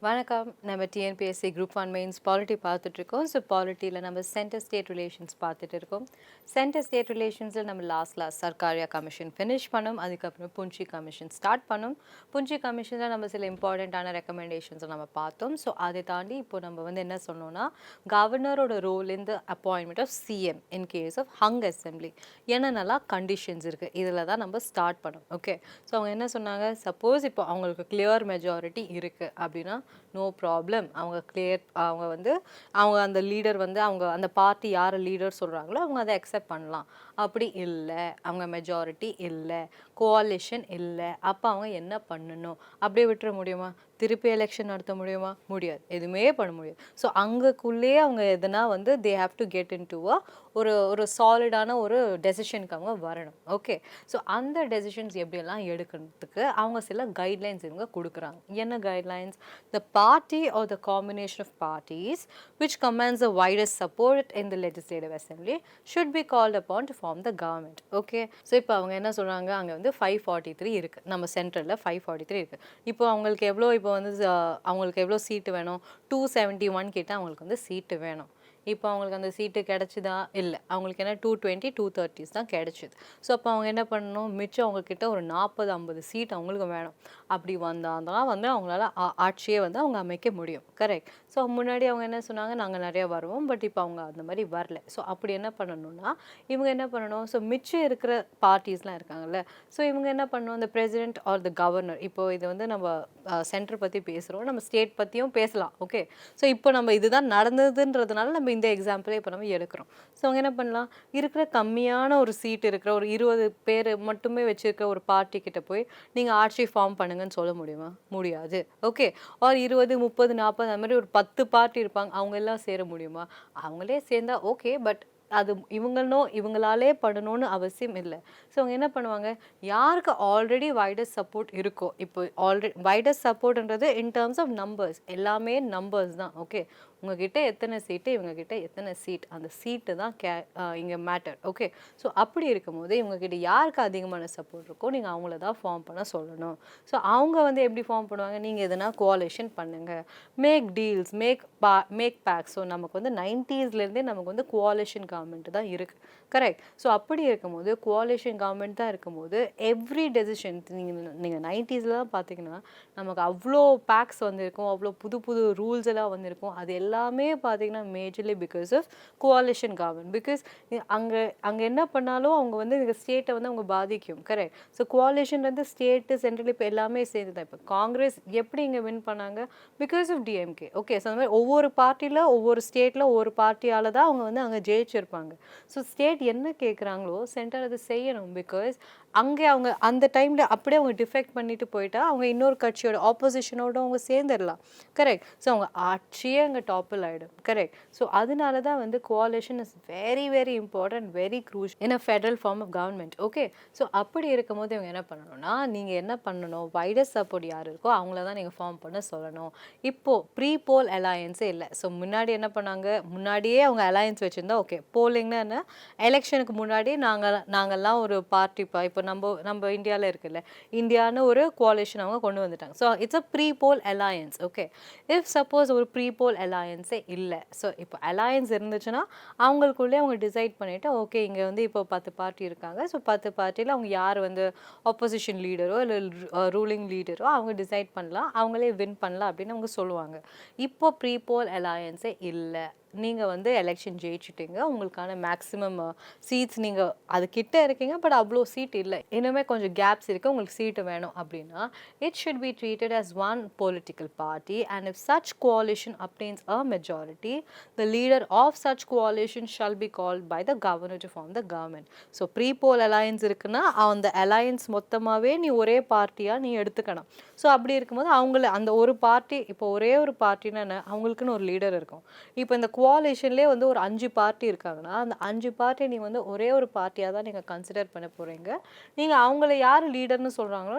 வணக்கம். நம்ம TNPSC group 1 mains polity பார்த்துட்ருக்கோம். ஸோ பாலிட்டியில் நம்ம சென்டர் ஸ்டேட் ரிலேஷன்ஸ் பார்த்துட்டு இருக்கோம். சென்டர் ஸ்டேட் ரிலேஷன்ஸில் நம்ம லாஸ்ட் சர்க்காரியா கமிஷன் ஃபினிஷ் பண்ணோம். அதுக்கப்புறம் புஞ்சி கமிஷன் ஸ்டார்ட் பண்ணோம். புஞ்சி கமிஷனில் நம்ம சில இம்பார்ட்டண்ட்டான ரெக்கமெண்டேஷன்ஸை நம்ம பார்த்தோம். ஸோ அதை தாண்டி இப்போ நம்ம வந்து என்ன சொன்னோம்னா, கவர்னரோட ரோல் இந்த appointment of CM in case of hung assembly என்னென்னலாம் கண்டிஷன்ஸ் இருக்குது, இதில் தான் நம்ம ஸ்டார்ட் பண்ணோம். ஓகே, ஸோ அவங்க என்ன சொன்னாங்க, சப்போஸ் இப்போ அவங்களுக்கு கிளியர் மெஜாரிட்டி இருக்குது அப்படின்னா நோ ப்ராப்ளம். அவங்க அந்த லீடர் வந்து அவங்க அந்த பார்ட்டி யார் லீடர் சொல்கிறாங்களோ அவங்க அதை அக்செப்ட் பண்ணலாம். அப்படி இல்லை, அவங்க மெஜாரிட்டி இல்லை, கோஆலிஷன் இல்லை, அப்போ அவங்க என்ன பண்ணணும்? அப்படியே விட்டுற முடியுமா? திருப்பி எலெக்ஷன் நடத்த முடியுமா? முடியாது, எதுவுமே பண்ண முடியாது. ஸோ அங்கக்குள்ளேயே அவங்க எதுனா வந்து they have to get in to ஒரு சாலிடான ஒரு டெசிஷனுக்கு அவங்க வரணும். ஓகே, ஸோ அந்த டெசிஷன்ஸ் எப்படியெல்லாம் எடுக்கிறதுக்கு அவங்க சில கைட்லைன்ஸ் இவங்க கொடுக்குறாங்க. என்ன guidelines? The party or the combination of parties which commands the widest support in the legislative assembly should be called upon to form the government. Okay, so இப்போ அவங்க என்ன சொல்கிறாங்க, அங்கே வந்து 543 இருக்குது, நம்ம சென்ட்ரலில் 543 இருக்குது. இப்போ அவங்களுக்கு எவ்வளோ சீட்டு வேணும்? 271 கிட்ட அவங்களுக்கு வந்து சீட்டு வேணும். இப்போ அவங்களுக்கு அந்த சீட்டு கிடச்சிதா? இல்லை, அவங்களுக்கு என்ன 220 230 தான் கிடச்சிது. ஸோ அப்போ அவங்க என்ன பண்ணணும், மிச்சம் அவங்கக்கிட்ட ஒரு 40-50 சீட் அவங்களுக்கு வேணும். அப்படி வந்தால் தான் வந்து அவங்களால ஆட்சியை வந்து அவங்க அமைக்க முடியும். கரெக்ட். ஸோ முன்னாடி அவங்க என்ன சொன்னாங்க, நாங்கள் நிறையா வருவோம், பட் இப்போ அவங்க அந்த மாதிரி வரல. ஸோ அப்படி என்ன பண்ணணும்னா இவங்க என்ன பண்ணணும், ஸோ மிச்சம் இருக்கிற பார்ட்டிஸ்லாம் இருக்காங்கல்ல, ஸோ இவங்க என்ன பண்ணணும், இந்த பிரசிடென்ட் ஆர் த கவர்னர், இப்போ இது வந்து நம்ம சென்டர் பற்றி பேசுகிறோம், நம்ம ஸ்டேட் பற்றியும் பேசலாம். ஓகே, ஸோ இப்போ நம்ம இதுதான் நடந்ததுன்றதுனால நம்ம இந்த எக்ஸாம்பிளே இப்போ நம்ம எடுக்கிறோம். ஸோ அவங்க என்ன பண்ணலாம், இருக்கிற கம்மியான ஒரு சீட் இருக்கிற ஒரு 20 பேர் மட்டுமே வச்சுருக்க ஒரு பார்ட்டி கிட்ட போய் நீங்கள் ஆட்சி ஃபார்ம் பண்ணுங்கன்னு சொல்ல முடியுமா? முடியாது. ஓகே, ஒரு 20 30 40 அந்த மாதிரி ஒரு 10 பார்ட்டி இருப்பாங்க, அவங்க எல்லாம் சேர முடியுமா? அவங்களே சேர்ந்தா ஓகே, பட் அது இவங்களாலே பண்ணணும்னு அவசியம் இல்லை. ஸோ அவங்க என்ன பண்ணுவாங்க, யாருக்கு ஆல்ரெடி வைடஸ்ட் சப்போர்ட் இருக்கோ, இப்போ ஆல்ரெடி வைடஸ்ட் சப்போர்ட்ன்றது இன் டேர்ம்ஸ் ஆஃப் நம்பர்ஸ், எல்லாமே நம்பர்ஸ் தான். ஓகே, உங்ககிட்ட எத்தனை சீட்டு, இவங்ககிட்ட எத்தனை சீட், அந்த சீட்டு தான் இங்கே மேட்டர். ஓகே, ஸோ அப்படி இருக்கும்போது இவங்ககிட்ட யாருக்கு அதிகமான சப்போர்ட் இருக்கோ நீங்கள் அவங்கள தான் ஃபார்ம் பண்ண சொல்லணும். ஸோ அவங்க வந்து எப்படி ஃபார்ம் பண்ணுவாங்க, நீங்கள் எதனா கோஆலிஷன் பண்ணுங்கள், make deals, make pacts. So நமக்கு வந்து 90ஸ்லேருந்தே நமக்கு வந்து கோஆலிஷன் கவர்மெண்ட் தான் இருக்குது. கரெக்ட். ஸோ அப்படி இருக்கும்போது கோஆலிஷன் கவர்மெண்ட் தான் இருக்கும்போது எவ்ரி டெசிஷன் நீங்கள் 90ஸ்ல தான் பார்த்தீங்கன்னா நமக்கு அவ்வளோ பேக்ஸ் வந்திருக்கும், அவ்வளோ புது புது ரூல்ஸ் எல்லாம் வந்திருக்கும். அது எல்லாமே பார்த்தீங்கன்னா majorly because of coalition government. Because அங்கே என்ன பண்ணாலும் அவங்க வந்து இந்த ஸ்டேட்டை வந்து அவங்க பாதிக்கும். கரெக்ட். ஸோ கோஆலிஷன் வந்து ஸ்டேட்டு சென்ட்ரல் இப்போ எல்லாமே சேர்ந்து தான். இப்போ காங்கிரஸ் எப்படி இங்கே வின் பண்ணாங்க? Because of DMK. Okay, so அந்த மாதிரி ஒவ்வொரு பார்ட்டியில் ஒவ்வொரு ஸ்டேட்டில் ஒவ்வொரு பார்ட்டியால் தான் அவங்க வந்து அங்கே ஜெயிச்சிருப்பாங்க. ஸோ ஸ்டேட் என்ன கேட்குறாங்களோ சென்டர் அதை செய்யணும். பிகாஸ் அங்கே அவங்க அந்த டைமில் அப்படியே அவங்க டிஃபெக்ட் பண்ணிட்டு போயிட்டா அவங்க இன்னொரு கட்சியோட ஆப்போசிஷனோட அவங்க சேர்ந்துடலாம். கரெக்ட். ஸோ அவங்க ஆட்சியே அங்கே டாப்பில் ஆகிடும். கரெக்ட். ஸோ அதனால தான் வந்து coalition is very very important, very crucial in a federal form of government. Okay, so அப்படி இருக்கும் போது இவங்க என்ன பண்ணணும்னா, நீங்கள் என்ன பண்ணணும், வைடஸ்ட் சப்போர்ட் யார் இருக்கோ அவங்கள தான் நீங்கள் ஃபார்ம் பண்ண சொல்லணும். இப்போது ப்ரீ போல் அலையன்ஸே இல்லை. ஸோ முன்னாடி என்ன பண்ணாங்க, முன்னாடியே அவங்க அலையன்ஸ் வச்சுருந்தா ஓகே. போலிங்னா என்ன, எலெக்ஷனுக்கு முன்னாடியே நாங்கள்லாம் ஒரு பார்ட்டிப்பா, இப்போ நம்ம இந்தியாவில் இருக்குல்ல, இந்தியான்னு ஒரு கோஆலிஷன் அவங்க கொண்டு வந்துட்டாங்க. So it's a pre poll alliance. Okay, if suppose ஒரு ப்ரீ போல் அலையன்ஸே இல்லை, ஸோ இப்போ அலையன்ஸ் இருந்துச்சுன்னா அவங்களுக்குள்ளே அவங்க டிசைட் பண்ணிவிட்டு ஓகே இங்கே வந்து இப்போ 10 பார்ட்டி இருக்காங்க, ஸோ 10 பார்ட்டியில் அவங்க யார் வந்து ஆப்போசிஷன் லீடரோ இல்லை ரூலிங் லீடரோ அவங்க டிசைட் பண்ணலாம், அவங்களே வின் பண்ணலாம் அப்படின்னு அவங்க சொல்லுவாங்க. இப்போ ப்ரீ போல் அலையன்ஸே இல்லை, நீங்கள் வந்து எலெக்ஷன் ஜெயிச்சிட்டிங்க, உங்களுக்கான மேக்ஸிமம் சீட்ஸ் நீங்கள் அது கிட்ட இருக்கீங்க, பட் அவ்வளோ சீட் இல்லை, இன்னுமே கொஞ்சம் கேப்ஸ் இருக்குது, உங்களுக்கு சீட்டு வேணும் அப்படின்னா it should be treated as one political party, and if such coalition obtains a majority, the leader of such coalition shall be called by the governor to form the government. So pre poll alliance இருக்குன்னா அந்த alliance மொத்தமாகவே நீ ஒரே பார்ட்டியாக நீ எடுத்துக்கணும். So அப்படி இருக்கும்போது அவங்கள அந்த ஒரு பார்ட்டி, இப்போ ஒரே ஒரு பார்ட்டின்னா அவங்களுக்குன்னு ஒரு லீடர் இருக்கும். இப்போ இந்த கோஆலிஷன்லேயே வந்து ஒரு 5 பார்ட்டி இருக்காங்கன்னா அந்த 5 பார்ட்டி நீங்கள் வந்து ஒரே ஒரு பார்ட்டியாக தான் நீங்கள் கன்சிடர் பண்ண போகிறீங்க. நீங்கள் அவங்கள யார் லீடர்னு சொல்கிறாங்களோ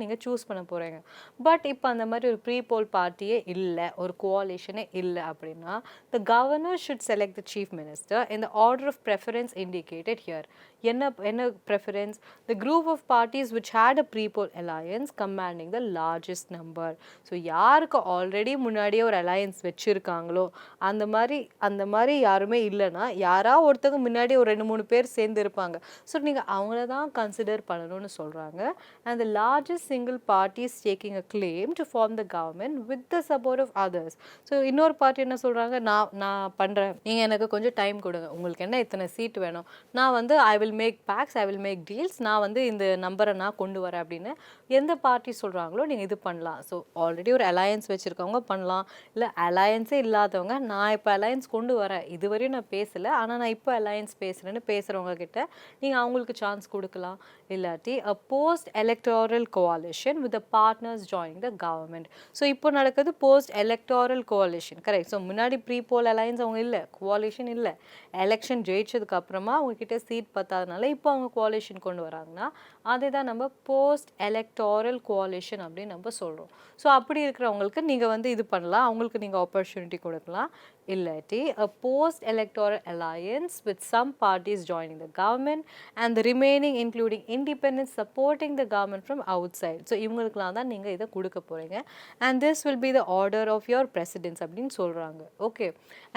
நீங்கள் சூஸ் பண்ண போகிறீங்க. பட் இப்போ அந்த மாதிரி ஒரு ப்ரீ போல் பார்ட்டியே இல்லை, ஒரு கோஆலிஷனே இல்லை அப்படின்னா the governor should select the chief minister in the order of preference indicated here. என்ன preference? The group of parties which had a pre-poll alliance commanding the largest number. So யாருக்கு ஆல்ரெடி முன்னாடியே ஒரு alliance வச்சுருக்காங்களோ அந்த மாதிரி யாருமே இல்லைன்னா ஒருத்தங்க முன்னாடி ஒரு 2-3 பேர் சேர்ந்து இருப்பாங்க. ஸோ நீங்கள் அவங்கள தான் கன்சிடர் பண்ணணும்னு சொல்கிறாங்க. And the largest single party is taking a claim to form the government with the support of others. So இன்னொரு பார்ட்டி என்ன சொல்கிறாங்க, நான் பண்ணுறேன், நீங்கள் எனக்கு கொஞ்சம் டைம் கொடுங்க, உங்களுக்கு என்ன இத்தனை சீட் வேணும், நான் வந்து I will make pacts, I will make deals, நான் வந்து இந்த நம்பரை நான் கொண்டு வரேன் அப்படின்னு எந்த பார்ட்டி சொல்கிறாங்களோ நீங்கள் இது பண்ணலாம். ஸோ ஆல்ரெடி ஒரு அலையன்ஸ் வச்சுருக்கவங்க பண்ணலாம், இல்லை அலையன்ஸே இல்லாதவங்க நான் இப்போ அலையன்ஸ் கொண்டு வரேன், இதுவரையும் நான் பேசலை ஆனால் நான் இப்போ அலையன்ஸ் பேசுகிறேன்னு பேசுகிறவங்க கிட்ட நீங்கள் அவங்களுக்கு சான்ஸ் கொடுக்கலாம். இல்லாட்டி a post electoral coalition with the partners joining the government. So இப்போ நடக்குது போஸ்ட் எலெக்டோரல் கோalition, கரெக்ட். ஸோ முன்னாடி ப்ரீ போல் அலையன்ஸ் அவங்க இல்லை, கோalition இல்லை, எலெக்ஷன் ஜெயிச்சதுக்கு அப்புறமா அவங்க கிட்ட சீட் பத்தாதனால இப்போ அவங்க கோalition கொண்டு வராங்கன்னா அதை தான் நம்ம போஸ்ட் எலெக்டோரல் கோalition அப்படின்னு நம்ம சொல்கிறோம். ஸோ அப்படி இருக்கிறவங்களுக்கு நீங்கள் வந்து இது பண்ணலாம், அவங்களுக்கு நீங்கள் ஆப்பர்ச்சுனிட்டி கொடுக்கலாம். இல்லாட்டி a post electoral alliance with some parties joining the government and the remaining including independents supporting the government from outside. So இவங்களுக்குலாம் தான் நீங்கள் இதை கொடுக்க போகிறீங்க. and this will be the order of your precedence அப்படின்னு சொல்கிறாங்க. Okay.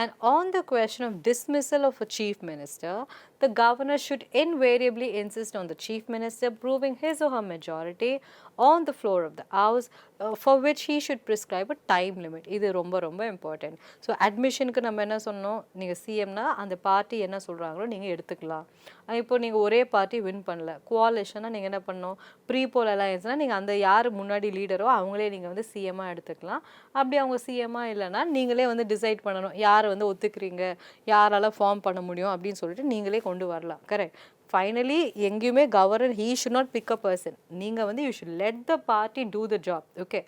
and on the question of dismissal of a chief minister, the governor should invariably insist on the chief minister proving his or her majority on the floor of the house, for which he should prescribe a time limit. இது ரொம்ப ரொம்ப important. So அட்மிஷனுக்கு நம்ம என்ன சொன்னோம், நீங்கள் சிஎம்னா அந்த party என்ன சொல்கிறாங்களோ நீங்கள் எடுத்துக்கலாம். இப்போ நீங்கள் ஒரே பார்ட்டி வின் பண்ணல, கோalitionனா நீங்கள் என்ன பண்ணணும், ப்ரீ போல் அலையன்ஸ்னால் நீங்கள் அந்த யார் முன்னாடி லீடரோ அவங்களே நீங்கள் வந்து சிஎம்மாக எடுத்துக்கலாம். அப்படி அவங்க சிஎம்மாக இல்லைன்னா நீங்களே வந்து டிசைட் பண்ணணும் யார் வந்து ஒத்துக்கிறீங்க, யாரால் ஃபார்ம் பண்ண முடியும் அப்படின்னு சொல்லிட்டு நீங்களே கொண்டு வரலாம். கரெக்ட். ஃபைனலி எங்கேயுமே governor he should not pick a person, நீங்கள் வந்து you should let the party do the job. Okay.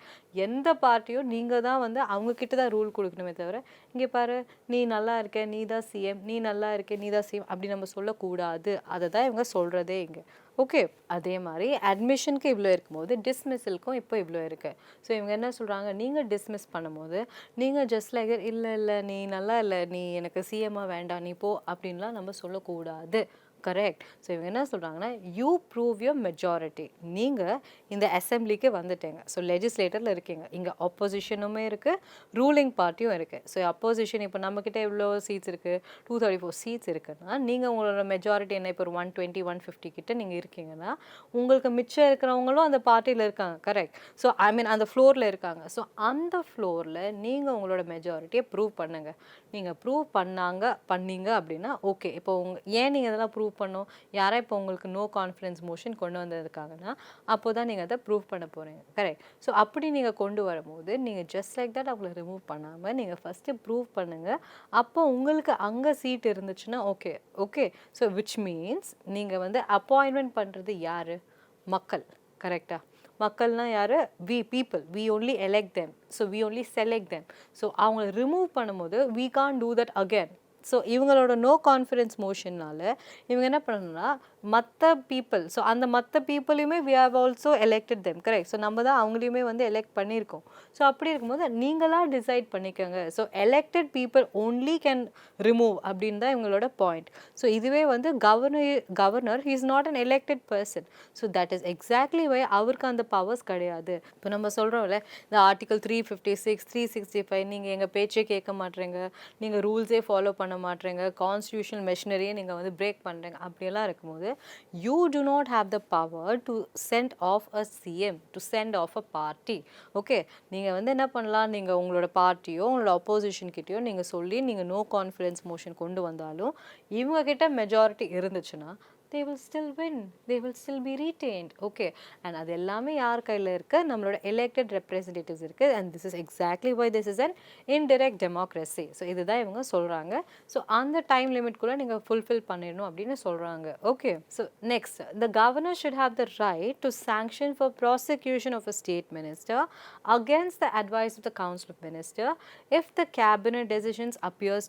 எந்த பார்ட்டியும் நீங்கள் தான் வந்து அவங்கக்கிட்ட தான் ரூல் கொடுக்கணுமே தவிர இங்கே பாரு நீ நல்லா இருக்க நீ தான் சிஎம், நீ நல்லா இருக்க நீ தான் சிஎம் அப்படி நம்ம சொல்லக்கூடாது. அதை தான் இவங்க சொல்கிறதே இங்கே. ஓகே. அதே மாதிரி அட்மிஷனுக்கு இவ்வளோ இருக்கும்போது டிஸ்மிஸலுக்கும் இப்போ இவ்வளோ இருக்குது. ஸோ இவங்க என்ன சொல்கிறாங்க, நீங்கள் டிஸ்மிஸ் பண்ணும்போது நீங்கள் ஜஸ்ட் லைக் இல்லை நீ நல்லா இல்லை, நீ எனக்கு சிஎம்மாக வேண்டாம் நீ போ அப்படின்லாம் நம்ம சொல்லக்கூடாது. கரெக்ட். ஸோ இவங்க என்ன சொல்கிறாங்கன்னா, யூ ப்ரூவ் யுவர் மெஜாரிட்டி. நீங்கள் இந்த அசம்பிளிக்கு வந்துட்டீங்க, ஸோ லெஜிஸ்லேட்டரில் இருக்கீங்க, இங்கே ஆப்போசிஷனுமே இருக்குது, ரூலிங் பார்ட்டியும் இருக்குது. ஸோ அப்போசிஷன் இப்போ நம்மக்கிட்ட எவ்வளோ சீட்ஸ் இருக்குது, 234 சீட்ஸ் இருக்குன்னா நீங்கள் உங்களோட மெஜாரிட்டி என்ன இப்போ ஒரு 120-150 கிட்ட நீங்கள் இருக்கீங்கன்னா உங்களுக்கு மிச்சம் இருக்கிறவங்களும் அந்த பார்ட்டியில் இருக்காங்க. கரெக்ட். ஸோ ஐ மீன் அந்த ஃப்ளோரில் இருக்காங்க. ஸோ அந்த ஃப்ளோரில் நீங்கள் உங்களோட மெஜாரிட்டியை ப்ரூவ் பண்ணுங்கள். நீங்கள் ப்ரூவ் பண்ணீங்க அப்படின்னா ஓகே. இப்போ ஏன் நீங்கள் இதெல்லாம் ப்ரூவ் பண்ணும், யாரா இப்போ உங்களுக்கு நோ கான்ஃபிடன்ஸ் மோஷன் கொண்டு வந்ததுக்காகனா அப்போ தான் நீங்கள் அதை ப்ரூவ் பண்ண போகிறீங்க. கரெக்ட். ஸோ அப்படி நீங்கள் கொண்டு வரும்போது நீங்கள் ஜஸ்ட் லைக் தட் அவங்கள ரிமூவ் பண்ணாமல் நீங்கள் ஃபஸ்ட்டு ப்ரூவ் பண்ணுங்கள். அப்போ உங்களுக்கு அங்கே சீட் இருந்துச்சுன்னா okay. Okay. So which means நீங்கள் வந்து அப்பாயின்மெண்ட் பண்ணுறது யார், மக்கள். கரெக்டாக. மக்கள்னா யார், we people, we only elect them, so we only select them. So அவங்கள ரிமூவ் பண்ணும்போது we can do that again. So இவங்களோட நோ கான்ஃபிடன்ஸ் மோஷன்னால இவங்க என்ன பண்ணணும்னா மற்ற பீப்புள், ஸோ அந்த மற்ற பீப்புளையுமே we have also elected them. Correct. So நம்ம தான் அவங்களையுமே வந்து எலெக்ட் பண்ணியிருக்கோம். ஸோ அப்படி இருக்கும்போது நீங்களாக டிசைட் பண்ணிக்கோங்க. So elected people only can remove அப்படின்னு தான் இவங்களோட பாயிண்ட். ஸோ இதுவே வந்து governor he is not an elected person. So that is exactly why அவருக்கு அந்த பவர்ஸ் கிடையாது. இப்போ நம்ம சொல்கிறோம்ல இந்த ஆர்டிகல் 356 365 நீங்கள் எங்கள் பேச்சே கேட்க மாட்டேறீங்க, நீங்கள் ரூல்ஸே ஃபாலோ பண்ண மாட்டேறீங்க, கான்ஸ்டியூஷனல் மெஷினரியே நீங்கள் வந்து பிரேக் பண்ணுறீங்க, அப்படியெல்லாம் இருக்கும்போது you do not have the power to send off a CM, to send off a party. Okay. நீங்கள் வந்து என்ன பண்ணலாம், நீங்கள் உங்களோட பார்ட்டியோ உங்களோட அப்போசிஷன் கிட்டேயோ நீங்கள் சொல்லி நீங்கள் நோ கான்ஃபிடன்ஸ் மோஷன் கொண்டு வந்தாலும் இவங்க கிட்ட மெஜாரிட்டி இருந்துச்சுன்னா they will still win, they will still be retained. Okay. and அது எல்லாமே யார் கையில் இருக்கு, நம்மளோட elected representatives இருக்கு. and this is exactly why this is an indirect democracy. So இதுதான் இவங்க சொல்கிறாங்க. ஸோ அந்த டைம் லிமிட்குள்ளே நீங்கள் ஃபுல்ஃபில் பண்ணிடணும் அப்படின்னு சொல்கிறாங்க. Okay. So next, the governor should have the right to sanction for prosecution of a state minister against the advice of the council of minister if the cabinet decisions appear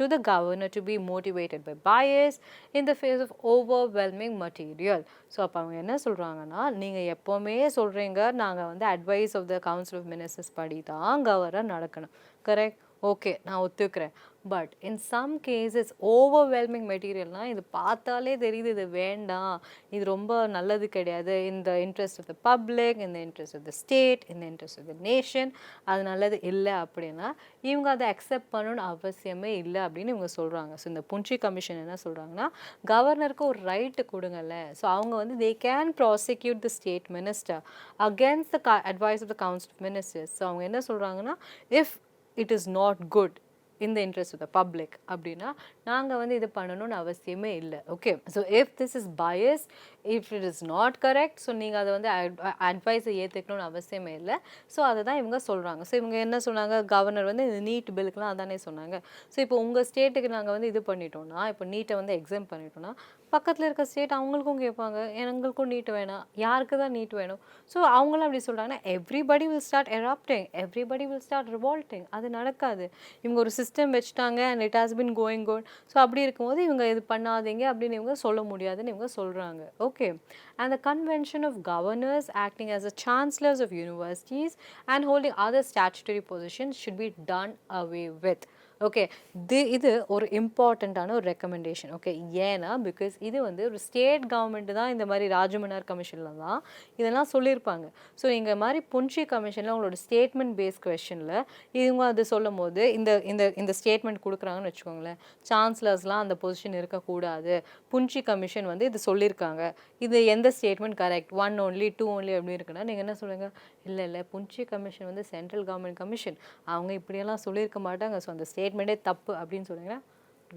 to the governor to be motivated by bias in the face of overwhelming material. So அப்போ அவங்க என்ன சொல்கிறாங்கன்னா, நீங்கள் எப்போவுமே சொல்கிறீங்க நாங்கள் வந்து advice of the council of ministers படி தான் கவர்னர் நடக்கணும். கரெக்ட். ஓகே நான் ஒத்துக்கிறேன். But in some cases overwhelming மெட்டீரியல்னா இது பார்த்தாலே தெரியுது இது வேண்டாம், இது ரொம்ப நல்லது கிடையாது, இந்த இன்ட்ரெஸ்ட் ஆஃப் த பப்ளிக், இந்த இன்ட்ரெஸ்ட் ஆஃப் த ஸ்டேட், இந்த இன்ட்ரெஸ்ட் ஆஃப் த நேஷன், அது நல்லது இல்லை அப்படின்னா இவங்க அதை அக்செப்ட் பண்ணணும்னு அவசியமே இல்லை அப்படின்னு இவங்க சொல்கிறாங்க. ஸோ இந்த புன்சி கமிஷன் என்ன சொல்கிறாங்கன்னா, கவர்னருக்கு ஒரு ரைட்டு கொடுங்கல்ல. ஸோ அவங்க வந்து they can prosecute the state minister against the advice of the council of ministers. So அவங்க என்ன சொல்கிறாங்கன்னா, if it is not good in the interest of the public அப்படின்னா நாங்கள் வந்து இது பண்ணணும்னு அவசியமே இல்லை. Okay, so if this is bias, if it is not correct, so நீங்கள் அதை வந்து அட்வைஸை ஏற்றுக்கணும்னு அவசியமே இல்லை. ஸோ அதை தான் இவங்க சொல்கிறாங்க. ஸோ இவங்க என்ன சொன்னாங்க, கவர்னர் வந்து இந்த நீட் பில்லுக்குலாம் அதானே சொன்னாங்க. ஸோ இப்போ உங்கள் ஸ்டேட்டுக்கு நாங்கள் வந்து இது பண்ணிட்டோம்னா, இப்போ நீட்டை வந்து எக்ஸாம் பண்ணிட்டோம்னா பக்கத்தில் இருக்க ஸ்டேட் அவங்களுக்கும் கேட்பாங்க, எங்களுக்கும் நீட் வேணாம், யாருக்கு தான் நீட் வேணும். ஸோ அவங்களும் அப்படி சொல்கிறாங்கன்னா everybody will start erupting, everybody will start revolting. அது நடக்காது. இவங்க ஒரு சிஸ்டம் வச்சுட்டாங்க and it has been going good. So அப்படி இருக்கும்போது இவங்க இது பண்ணாதீங்க அப்படின்னு இவங்க சொல்ல முடியாதுன்னு இவங்க சொல்கிறாங்க. Okay, and the convention of governors acting as the chancellors of universities and holding other statutory positions should be done away with. Okay, இது ஒரு இம்பார்ட்டண்ட்டான ஒரு ரெக்கமெண்டேஷன். ஓகே, ஏன்னா பிகாஸ் இது வந்து ஒரு ஸ்டேட் கவர்மெண்ட் தான் இந்த மாதிரி ராஜமன்னார் கமிஷனில் தான் இதெல்லாம் சொல்லியிருப்பாங்க. ஸோ இந்த மாதிரி புன்சி கமிஷனில் உங்களோட ஸ்டேட்மெண்ட் பேஸ் கொஷனில் இவங்க அது சொல்லும் போது இந்த இந்த இந்த ஸ்டேட்மெண்ட் கொடுக்குறாங்கன்னு வச்சுக்கோங்களேன், சான்சலர்ஸ்லாம் அந்த பொசிஷன் இருக்கக்கூடாது, புன்சி கமிஷன் வந்து இது சொல்லியிருக்காங்க, இது எந்த ஸ்டேட்மெண்ட் கரெக்ட், 1 only 2 only அப்படி இருக்குன்னா நீங்கள் என்ன சொல்லுங்கள், இல்லை புன்சி கமிஷன் வந்து சென்ட்ரல் கவர்மெண்ட் கமிஷன், அவங்க இப்படியெல்லாம் சொல்லியிருக்க மாட்டாங்க, ஸோ அந்த ஸ்டேட்மெண்ட்டே தப்பு அப்படின்னு சொன்னீங்கன்னா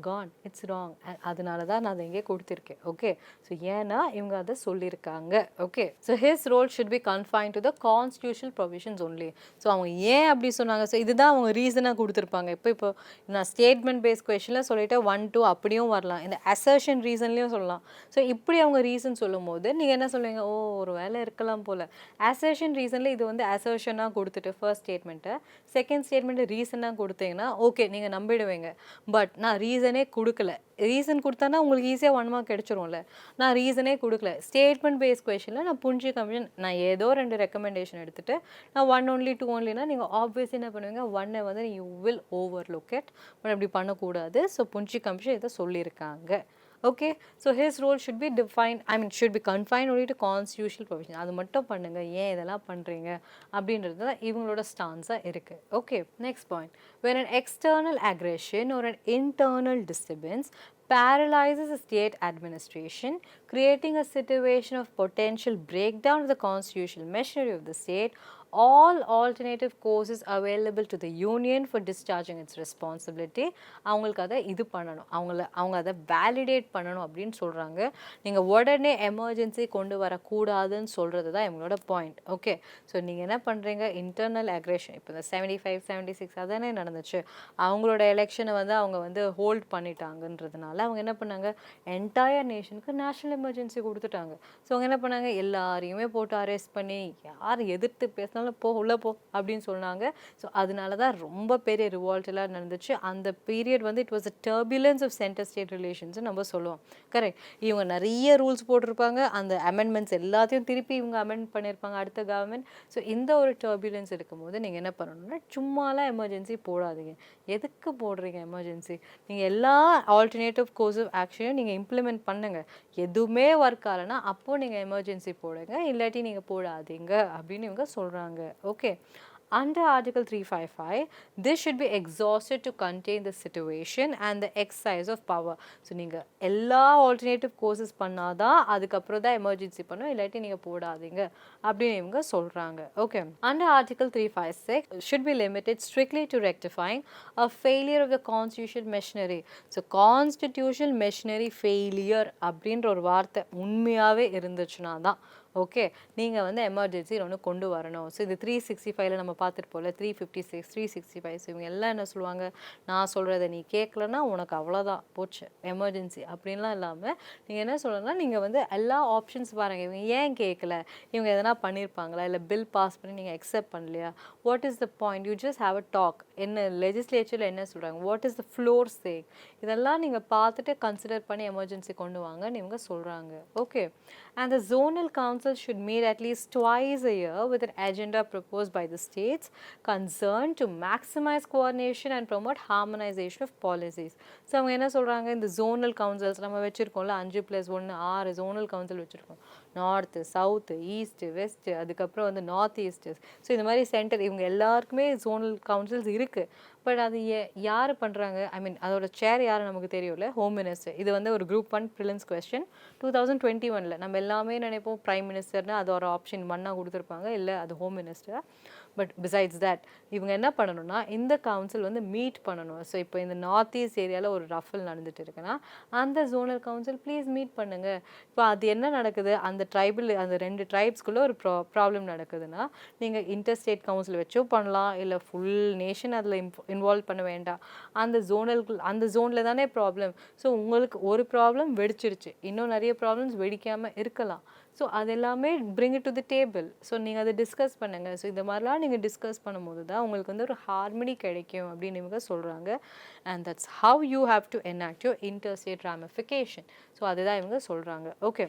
கான், இட்ஸ் ராங். அதனால தான் நான் அதை இங்கே கொடுத்துருக்கேன். ஓகே, ஸோ ஏன்னா இவங்க அதை சொல்லியிருக்காங்க. Okay, so his role should be confine to the constitutional provisions only. So அவங்க ஏன் அப்படி சொன்னாங்க, ஸோ இதுதான் அவங்க ரீசனாக கொடுத்துருப்பாங்க. இப்போ நான் ஸ்டேட்மெண்ட் பேஸ் கொஷனில் சொல்லிட்டு 1 2 அப்படியும் வரலாம், இந்த அசர்ஷன் ரீசன்லேயும் சொல்லலாம். ஸோ இப்படி அவங்க ரீசன் சொல்லும் போது நீங்கள் என்ன சொல்லுவீங்க, ஓ ஒரு வேலை இருக்கலாம் போல். அசர்ஷன் ரீசனில் இது வந்து அசர்ஷனாக கொடுத்துட்டு ஃபர்ஸ்ட் ஸ்டேட்மெண்ட்டை, செகண்ட் ஸ்டேட்மெண்ட்டு ரீசனாக கொடுத்தீங்கன்னா ஓகே நீங்கள் நம்பிடுவீங்க. பட் நான் ரீசனே கொடுக்கல, ரீசன் கொடுத்தானா உங்களுக்கு ஈஸியாக 1 mark கிடைச்சிரும்ல. நான் ரீசனே கொடுக்கல, ஸ்டேட்மெண்ட் பேஸ் கொஷனில் நான் புன்சி கமிஷன் நான் ஏதோ 2 ரெக்கமெண்டேஷன் எடுத்துகிட்டு நான் 1 only 2 onlyனா நீங்கள் ஆப்வியஸ்லி என்ன பண்ணுவீங்க, 1 வந்து you will overlook it. But அப்படி பண்ணக்கூடாது. ஸோ புன்சி கமிஷன் இதை சொல்லியிருக்காங்க. Okay, so his role should be define, I mean should be confine only to constitutional provision. அது மட்டும் பண்ணுங்கள், ஏன் இதெல்லாம் பண்ணுறீங்க அப்படின்றது தான் இவங்களோட ஸ்டான்ஸாக இருக்குது. Okay, next point, when an external aggression or an internal disturbance paralyzes a state administration, creating a situation of potential breakdown of the constitutional machinery of the state, all alternative courses available to the union for discharging its responsibility. அவங்களுக்கு அதை இது பண்ணணும், அவங்க அதை validate பண்ணணும் அப்படின்னு சொல்கிறாங்க. நீங்கள் உடனே எமர்ஜென்சி கொண்டு வரக்கூடாதுன்னு சொல்கிறது தான் இவங்களோட பாயிண்ட். ஓகே, ஸோ நீங்கள் என்ன பண்ணுறீங்க, இன்டர்னல் அக்ரெஷன் இப்போ இந்த 75 76 அதானே நடந்துச்சு, அவங்களோட எலெக்ஷனை வந்து அவங்க வந்து ஹோல்ட் பண்ணிட்டாங்கன்றதுனால அவங்க என்ன பண்ணாங்க, என்டையர் நேஷனுக்கு நேஷனல் எமர்ஜென்சி கொடுத்துட்டாங்க. ஸோ அவங்க என்ன பண்ணாங்க, எல்லாரையுமே போட்டு அரெஸ்ட் பண்ணி யார் எதிர்த்து பேசினாலும் போ உள்ள போ அப்படின்னு சொன்னாங்க. ஸோ அதனால தான் ரொம்ப பெரிய ரிவால்ட் எல்லாம் நடந்துச்சு. அந்த பீரியட் வந்து it was a turbulence of centre state relations நம்ம சொல்லுவோம். கரெக்ட், இவங்க நிறைய ரூல்ஸ் போட்டிருப்பாங்க, அந்த அமெண்ட்மெண்ட்ஸ் எல்லாத்தையும் திருப்பி இவங்க அமெண்ட் பண்ணியிருப்பாங்க அடுத்த கவர்மெண்ட். ஸோ இந்த ஒரு டர்புலன்ஸ் இருக்கும்போது நீங்கள் என்ன பண்ணணும்னா, சும்மாலாம் எமர்ஜென்சி போடாதீங்க. எதுக்கு போடுறீங்க எமர்ஜென்சி, நீங்கள் எல்லா ஆல்டர்னேட்டிவ் கோர்ஸ் ஆஃப் ஆக்ஷனையும் நீங்கள் இம்ப்ளிமெண்ட் பண்ணுங்கள். எதுவுமே ஒர்க் ஆகலைன்னா அப்போது நீங்கள் எமர்ஜென்சி போடுங்க, இல்லாட்டி நீங்கள் போடாதீங்க அப்படின்னு இவங்க சொல்கிறாங்க. Okay, under Article 355, this should be exhausted to contain the situation and the exercise of power. So நீங்கள் எல்லா ஆல்டர்னேட்டிவ் கோர்சஸ் பண்ணாதான் அதுக்கப்புறம் தான் எமர்ஜென்சி பண்ணும், இல்லாட்டி நீங்கள் போடாதீங்க அப்படின்னு இவங்க சொல்கிறாங்க. Okay, under Article 356 should be limited strictly to rectifying a failure of the constitutional machinery. So constitutional machinery failure அப்படின்ற ஒரு வார்த்தை உண்மையாகவே இருந்துச்சுன்னா தான் ஓகே நீங்கள் வந்து எமர்ஜென்சி ஒன்று கொண்டு வரணும். ஸோ இது 365 நம்ம பார்த்துட்டு போல 356 365 இவங்க எல்லாம் என்ன சொல்லுவாங்க, நான் சொல்கிறத நீ கேட்கலன்னா உனக்கு அவ்வளோதான் போச்சு எமர்ஜென்சி அப்படின்லாம் இல்லாமல் நீங்கள் என்ன சொல்லணும்னா, நீங்கள் வந்து எல்லா ஆப்ஷன்ஸ் பாருங்கள். இவங்க ஏன் கேட்கல, இவங்க எதனா பண்ணியிருப்பாங்களா, இல்லை பில் பாஸ் பண்ணி நீங்கள் அக்செப்ட் பண்ணலையா, what is the point, you just have a talk, என்ன லெஜிஸ்லேச்சரில் என்ன சொல்கிறாங்க, what is the floor check, இதெல்லாம் நீங்கள் பார்த்துட்டு கன்சிடர் பண்ணி எமர்ஜென்சி கொண்டு வாங்கன்னு இவங்க சொல்கிறாங்க. Okay, and the zonal council should meet at least twice a year with an agenda proposed by the states concerned to maximize coordination and promote harmonization of policies. So அவங்க என்ன சொல்கிறாங்க, இந்த ஜோனல் கவுன்சில்ஸ் நம்ம வச்சுருக்கோம்ல 5+1 6 ஜோனல் கவுன்சில் வச்சுருக்கோம், north south east west, அதுக்கப்புறம் வந்து north east, so இந்த மாதிரி சென்டர், இவங்க எல்லாருக்குமே ஜோனல் கவுன்சில்ஸ் இருக்குது. பட் அது யார் பண்ணுறாங்க, ஐ மீன் அதோட சேர் யார் நமக்கு தெரியும்ல, ஹோம் மினிஸ்டர். இது வந்து ஒரு குரூப் 1 ப்ரிலிம்ஸ் கொஸ்டின் 2021. நம்ம எல்லாமே நினைப்போம் ப்ரைம் மினிஸ்டர்னு அது ஒரு ஆப்ஷன் 1 கொடுத்துருப்பாங்க, இல்லை அது home minister. But besides that இவங்க என்ன பண்ணணும்னா இந்த கவுன்சில் வந்து மீட் பண்ணணும். ஸோ இப்போ இந்த நார்த் ஈஸ்ட் ஏரியாவில் ஒரு ரஃபல் நடந்துட்டு இருக்குன்னா அந்த ஜோனல் கவுன்சில் ப்ளீஸ் மீட் பண்ணுங்கள். இப்போ அது என்ன நடக்குது, அந்த அந்த 2 ட்ரைப்ஸ்குள்ளே ஒரு ப்ராப்ளம் நடக்குதுன்னா நீங்கள் இன்டர்ஸ்டேட் கவுன்சில் வச்சோ பண்ணலாம், இல்லை ஃபுல் நேஷன் அதில் இன்வால்வ் பண்ண வேண்டாம். அந்த ஜோனில் தானே ப்ராப்ளம். ஸோ உங்களுக்கு ஒரு ப்ராப்ளம் வெடிச்சிருச்சு, இன்னும் நிறைய ப்ராப்ளம்ஸ் வெடிக்காமல் இருக்கலாம். ஸோ அது எல்லாமே bring it to the table. So நீங்கள் அதை டிஸ்கஸ் பண்ணுங்கள். ஸோ இந்த மாதிரிலாம் நீங்கள் டிஸ்கஸ் பண்ணும்போது தான் உங்களுக்கு வந்து ஒரு ஹார்மனி கிடைக்கும் அப்படின்னு இவங்க சொல்கிறாங்க. And that's how you have to enact your interstate ramification. So அதுதான் இவங்க சொல்கிறாங்க. ஓகே,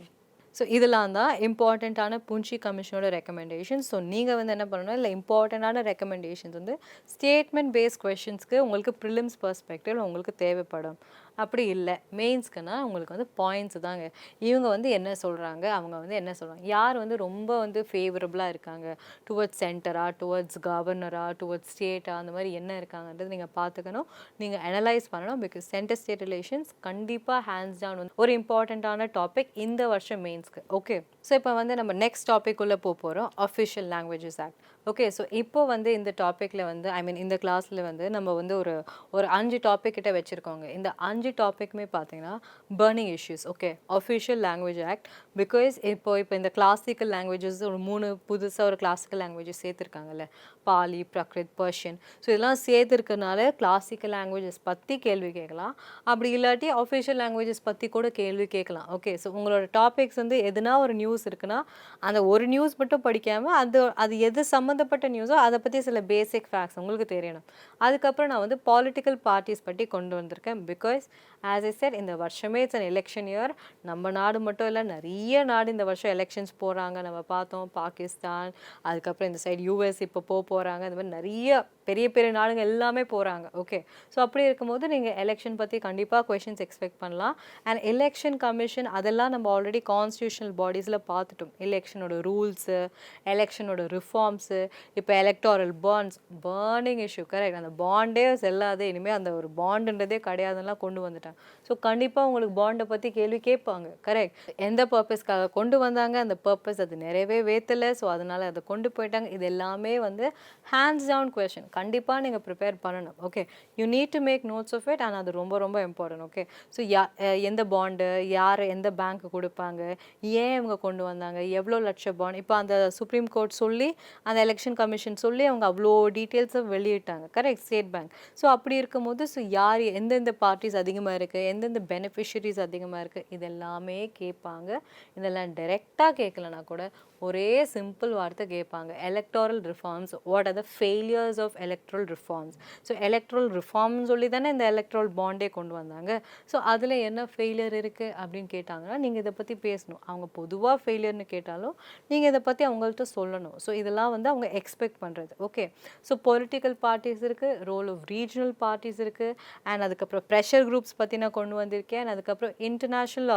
ஸோ இதெல்லாம் தான் இம்பார்ட்டண்ட்டான புஞ்சி கமிஷனோட ரெக்கமெண்டேஷன்ஸ். ஸோ நீங்கள் வந்து என்ன பண்ணணும், இல்லை இம்பார்ட்டண்ட்டான ரெக்கமெண்டேஷன்ஸ் வந்து ஸ்டேட்மெண்ட் பேஸ்ட் கொஷின்ஸ்க்கு உங்களுக்கு ப்ரிலிம்ஸ் பர்ஸ்பெக்டிவ் உங்களுக்கு தேவைப்படும். அப்படி இல்லை மெயின்ஸ்க்குன்னா உங்களுக்கு வந்து பாயிண்ட்ஸ் தாங்க. இவங்க வந்து என்ன சொல்கிறாங்க, அவங்க வந்து என்ன சொல்கிறாங்க, யார் வந்து ரொம்ப வந்து ஃபேவரபுளாக இருக்காங்க டுவர்ட்ஸ் சென்டரா, டுவர்ட்ஸ் கவர்னரா, டுவர்ட்ஸ் ஸ்டேட்டா, அந்த மாதிரி என்ன இருக்காங்கன்றது நீங்கள் பார்த்துக்கணும், நீங்கள் அனலைஸ் பண்ணணும். பிகாஸ் சென்டர் ஸ்டேட் ரிலேஷன்ஸ் கண்டிப்பாக ஹேண்ட்ஸ் டவுன் வந்து ஒரு இம்பார்ட்டண்ட்டான டாபிக் இந்த வருஷம் மெயின்ஸ்க்கு. ஓகே, ஸோ இப்போ வந்து நம்ம நெக்ஸ்ட் டாபிக் உள்ள போகிறோம், official languages act. Okay, so இப்போ வந்து இந்த டாப்பிக்கில் வந்து ஐ மீன் இந்த கிளாஸில் வந்து நம்ம வந்து ஒரு 5 டாபிக் கிட்ட வச்சுருக்கோங்க. இந்த 5 டாப்பிக்குமே பார்த்தீங்கன்னா burning issues. Okay, official language act. Because இப்போ இந்த கிளாசிக்கல் லாங்குவேஜஸ் ஒரு 3 புதுசாக ஒரு கிளாசிக்கல் லாங்குவேஜஸ் சேர்த்துருக்காங்கல்ல, பாலி, பிரக்ரித், பர்ஷியன். ஸோ இதெல்லாம் சேர்த்துருக்கனால கிளாசிக்கல் லாங்குவேஜஸ் பற்றி கேள்வி கேட்கலாம், அப்படி இல்லாட்டி அஃபிஷியல் லாங்குவேஜஸ் பற்றி கூட கேள்வி கேட்கலாம். ஓகே, ஸோ உங்களோட டாபிக்ஸ் வந்து எதுனா ஒரு நியூஸ் இருக்குன்னா அந்த ஒரு நியூஸ் மட்டும் படிக்காமல் அது எது சம்மந்தப்பட்ட நியூஸோ அதை பற்றி சில பேசிக் ஃபேக்ட்ஸ் உங்களுக்கு தெரியணும். அதுக்கப்புறம் நான் வந்து பாலிட்டிக்கல் பார்ட்டிஸ் பற்றி கொண்டு வந்திருக்கேன். பிகாஸ் ஆஸ் ஐ செட் இந்த வருஷமே இட்ஸ் அன் எலெக்ஷன் இயர். நம்ம நாடு மட்டும் இல்லை, நிறைய நாடு இந்த வருஷம் எலெக்ஷன்ஸ் போகிறாங்க. நம்ம பார்த்தோம் பாகிஸ்தான், அதுக்கப்புறம் இந்த சைடு யூஎஸ் இப்போ போகிறாங்க. இந்த மாதிரி நிறைய பெரிய பெரிய நாடுங்க எல்லாமே போகிறாங்க. ஓகே, ஸோ அப்படி இருக்கும்போது நீங்கள் எலெக்ஷன் பற்றி கண்டிப்பாக கொஷின்ஸ் எக்ஸ்பெக்ட் பண்ணலாம். அண்ட் எலெக்ஷன் கமிஷன் அதெல்லாம் நம்ம ஆல்ரெடி கான்ஸ்டியூஷனல் பாடிஸில் பார்த்துட்டோம். எலெக்ஷனோட ரூல்ஸு, எலெக்ஷனோட ரிஃபார்ம்ஸு, இப்போ எலக்டாரல் பர்னிங் இஷ்யூ. கரெக்ட், அந்த பாண்டே செல்லாதே, இனிமேல் அந்த ஒரு பாண்டுன்றதே கிடையாதுலாம் கொண்டு வந்துட்டாங்க. ஸோ கண்டிப்பாக உங்களுக்கு பாண்டை பற்றி கேள்வி கேட்பாங்க. கரெக்ட், எந்த பர்பஸ்க்காக கொண்டு வந்தாங்க, அந்த பர்பஸ் அது நிறையவே வேத்தலை, ஸோ அதனால் அதை கொண்டு போயிட்டாங்க. இது எல்லாமே வந்து ஹேண்ட்ஸ் டவுன் கொஷின், கண்டிப்பாக நீங்கள் ப்ரிப்பேர் பண்ணணும். Okay, you need to make notes of it. And அது ரொம்ப ரொம்ப இம்பார்ட்டன்ட். ஓகே, ஸோ எந்த பாண்டு, யார் எந்த பேங்க்கு கொடுப்பாங்க, ஏன் இவங்க கொண்டு வந்தாங்க, எவ்வளோ லட்சம் பாண்ட், இப்போ அந்த சுப்ரீம் கோர்ட் சொல்லி அந்த எலெக்ஷன் கமிஷன் சொல்லி அவங்க அவ்வளோ டீட்டெயில்ஸை வெளியிட்டாங்க. Correct, state bank. ஸோ அப்படி இருக்கும்போது ஸோ யார் எந்தெந்த பார்ட்டிஸ் அதிகமாக இருக்குது, எந்தெந்த பெனிஃபிஷரிஸ் அதிகமாக இருக்குது, இதெல்லாமே கேட்பாங்க. இதெல்லாம் டைரெக்டாக கேட்கலனா கூட ஒரே சிம்பிள் வார்த்தை கேட்பாங்க, electoral reforms, what are the failures of electoral reforms. So electoral ரிஃபார்ம்னு சொல்லி தானே இந்த எலக்ட்ரல் பாண்டே கொண்டு வந்தாங்க. ஸோ அதில் என்ன ஃபெயிலியர் இருக்குது அப்படின்னு கேட்டாங்கன்னா நீங்கள் இதை பற்றி பேசணும். அவங்க பொதுவாக ஃபெயிலியர்னு கேட்டாலும் நீங்கள் இதை பற்றி அவங்கள்ட்ட சொல்லணும். ஸோ இதெல்லாம் வந்து அவங்க எக்ஸ்பெக்ட் பண்ணுறது. ஓகே, ஸோ பொலிட்டிக்கல் பார்ட்டிஸ் இருக்குது, ரோல் ஆஃப் ரீஜனல் பார்ட்டிஸ் இருக்குது, அண்ட் அதுக்கப்புறம் ப்ரெஷர் குரூப்ஸ் பற்றி நான் கொண்டு வந்திருக்கேன். அண்ட் அதுக்கப்புறம் இன்டர்நேஷ்னல்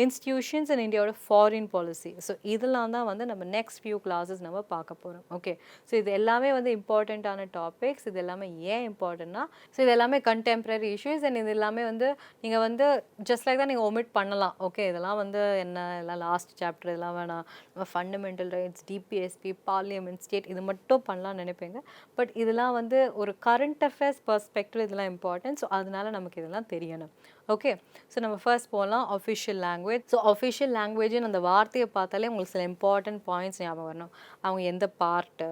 இன்ஸ்டிடியூஷன்ஸ் அண்ட் இந்தியாவோட ஃபாரின் பாலிசி. ஸோ இதெல்லாம் தான் வந்து நம்ம நெக்ஸ்ட் ஃபியூ கிளாஸஸ் நம்ம பார்க்க போகிறோம். ஓகே, ஸோ இது எல்லாமே வந்து இம்பார்ட்டண்ட்டான டாபிக்ஸ். இது எல்லாமே ஏன் இம்பார்ட்டன்ட்னா, ஸோ இது எல்லாமே கண்டெம்பரரி இஷ்யூஸ். அண்ட் இது எல்லாமே வந்து நீங்கள் வந்து ஜஸ்ட் லைக் தான் நீங்கள் ஒமிட் பண்ணலாம். ஓகே, இதெல்லாம் வந்து என்ன எல்லாம் லாஸ்ட் சாப்டர் இதெல்லாம் வேணாம், நம்ம fundamental rights, DPSP, parliament, state இது மட்டும் பண்ணலாம்னு நினைப்பீங்க. பட் இதெல்லாம் வந்து ஒரு கரண்ட் அஃபேர்ஸ் பர்ஸ்பெக்டிவ் இதெல்லாம் இம்பார்ட்டன்ட். ஸோ அதனால நமக்கு இதெல்லாம் தெரியணும். ஓகே, ஸோ நம்ம ஃபர்ஸ்ட் போகலாம் அஃபிஷியல் லாங்குவேஜ். ஸோ அஃபிஷியல் லாங்குவேஜ்னு அந்த வார்த்தையை பார்த்தாலே உங்களுக்கு சில இம்பார்ட்டன்ட் பாயிண்ட்ஸ் ஞாபகம் வரணும். அவங்க எந்த பார்ட்டு,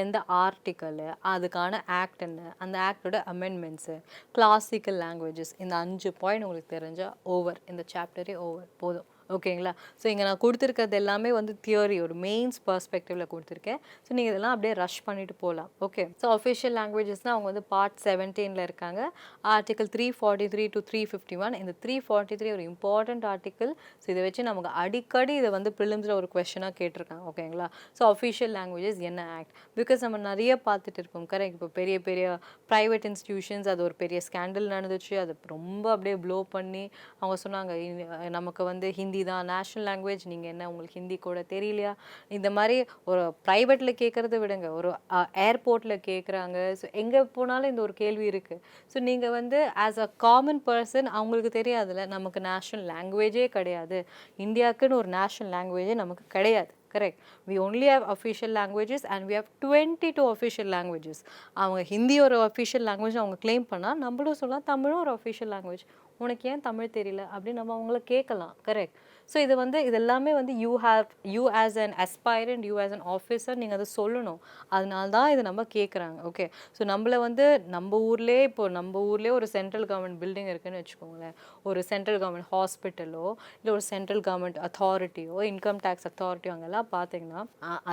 எந்த ஆர்டிக்கலு, அதுக்கான ஆக்ட் என்ன, அந்த ஆக்டோட அமெண்ட்மெண்ட்ஸு, கிளாசிக்கல் லாங்குவேஜஸ், இந்த 5 பாயிண்ட் உங்களுக்கு தெரிஞ்சால் ஓவர், இந்த சாப்டரே ஓவர் போதும். ஓகேங்களா? ஸோ இங்க நான் குடுத்துருக்கிறது எல்லாமே வந்து தியரி, ஒரு மெயின்ஸ் பெர்ஸ்பெக்டிவ்ல குடுத்துருக்கேன். ஸோ நீங்க இதெல்லாம் அப்படியே ரஷ் பண்ணிட்டு போலாம். ஓகே. ஸோ அஃபிஷியல் லாங்குவேஜஸ்னா அவங்க வந்து பார்ட் 17ல இருக்காங்க. Article 343 to 351. இந்த 343 ஒரு இம்பார்ட்டன்ட் ஆர்டிகிள். ஸோ இத வச்சு நமக்கு அடிக்கடி இத வந்து பிரிலிம்ஸ்ல ஒரு கொஸ்டினா கேட்டிருக்காங்க. ஓகேங்களா? ஸோ அஃபிஷியல் லாங்குவேஜஸ் என்ன ஆக்ட்? பிகாஸ் நம்ம நெறைய பார்த்துட்டு இருக்கோம். கரெக்ட். இப்போ பெரிய பெரிய பிரைவேட் இன்ஸ்டிடியூஷன்ஸ் அது ஒரு பெரிய ஸ்கேண்டல் நடந்துச்சு. அது ரொம்ப அப்படியே ப்ளோ பண்ணி அவங்க சொன்னாங்க, நமக்கு வந்து ஹிந்தி தான் நேஷனல் லாங்குவேஜ். நீங்க என்ன உங்களுக்கு ஹிந்தி கூட தெரியலையா? இந்த மாரி ஒரு பிரைவேட்ல கேட்கறத விடுங்க. ஒரு ஏர்போர்ட்ல கேட்குறாங்க. ஸோ எங்க போனாலும் இந்த ஒரு கேள்வி இருக்கு. ஸோ நீங்க வந்து ஆஸ் அ காமன் பர்சன் அவங்களுக்கு தெரியாதுல்ல, நமக்கு நேஷனல் லாங்குவேஜே கிடையாது. இந்தியாவுக்குன்னு ஒரு நேஷனல் லாங்குவேஜே நமக்கு கிடையாது. Correct. We only have official languages and we have 22 official languages. அவங்க ஹிந்தி ஒரு official language அவங்க claim பண்ணா, நம்மளும் சொல்லலாம் தமிழும் ஒரு official language. உனக்கு ஏன் தமிழ் தெரியல அப்படின்னு நம்ம அவங்கள கேட்கலாம். கரெக்ட். ஸோ இது வந்து இது எல்லாமே வந்து you as an aspirant, you as an officer நீங்கள் அதை சொல்லணும். அதனால தான் இதை நம்ம கேட்குறாங்க. ஓகே. ஸோ நம்மள வந்து நம்ம ஊர்லேயே ஒரு சென்ட்ரல் கவர்மெண்ட் பில்டிங் இருக்குன்னு வச்சுக்கோங்களேன். ஒரு சென்ட்ரல் கவர்மெண்ட் ஹாஸ்பிட்டலோ இல்லை ஒரு சென்ட்ரல் கவர்மெண்ட் அத்தாரிட்டியோ இன்கம் டேக்ஸ் அத்தாரிட்டியோ அங்கெல்லாம் பார்த்தீங்கன்னா